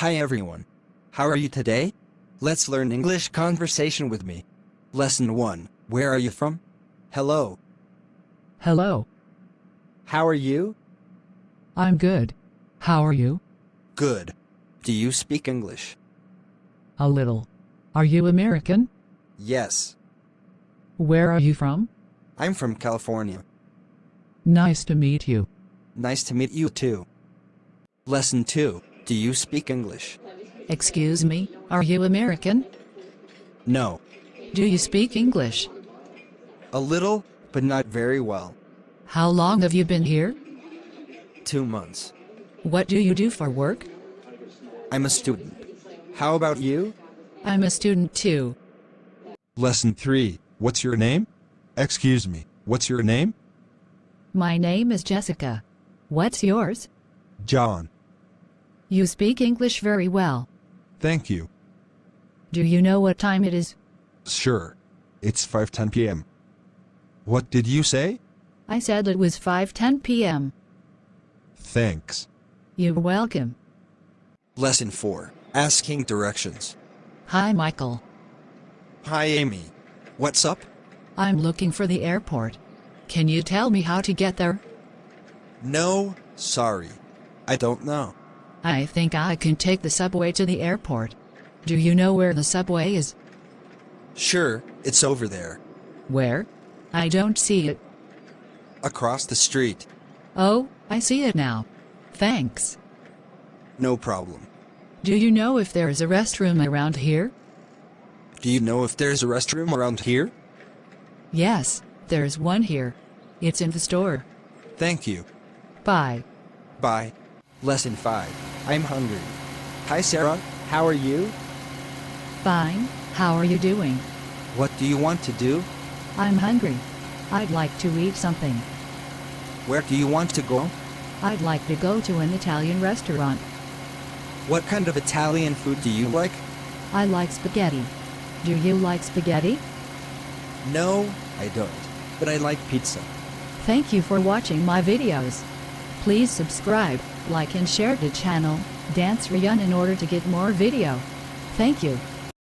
Hi everyone. How are you today? Let's learn English conversation with me. Lesson 1. Where are you from? Hello. Hello. How are you? I'm good. How are you? Good. Do you speak English? A little. Are you American? Yes. Where are you from? I'm from California. Nice to meet you. Nice to meet you too. Lesson 2. Do you speak English? Excuse me, are you American? No. Do you speak English? A little, but not very well. How long have you been here? 2 months. What do you do for work? I'm a student. How about you? I'm a student too. Lesson 3. What's your name? Excuse me, what's your name? My name is Jessica. What's yours? John. You speak English very well. Thank you. Do you know what time it is? Sure. It's 5:10 p.m. What did you say? I said it was 5:10 p.m. Thanks. You're welcome. Lesson 4. Asking directions. Hi, Michael. Hi Amy. What's up? I'm looking for the airport. Can you tell me how to get there? No, sorry. I don't know. I think I can take the subway to the airport. Do you know where the subway is? Sure, it's over there. Where? I don't see it. Across the street. Oh, I see it now. Thanks. No problem. Do you know if there is a restroom around here? Do you know if there's a restroom around here? Yes, there is one here. It's in the store. Thank you. Bye. Bye. Lesson 5. I'm hungry. Hi Sarah, how are you? Fine, how are you doing? What do you want to do? I'm hungry. I'd like to eat something. Where do you want to go? I'd like to go to an Italian restaurant. What kind of Italian food do you like? I like spaghetti. Do you like spaghetti? No, I don't. But I like pizza. Thank you for watching my videos. Please subscribe, like and share the channel, Sreyoun in order to get more video. Thank you.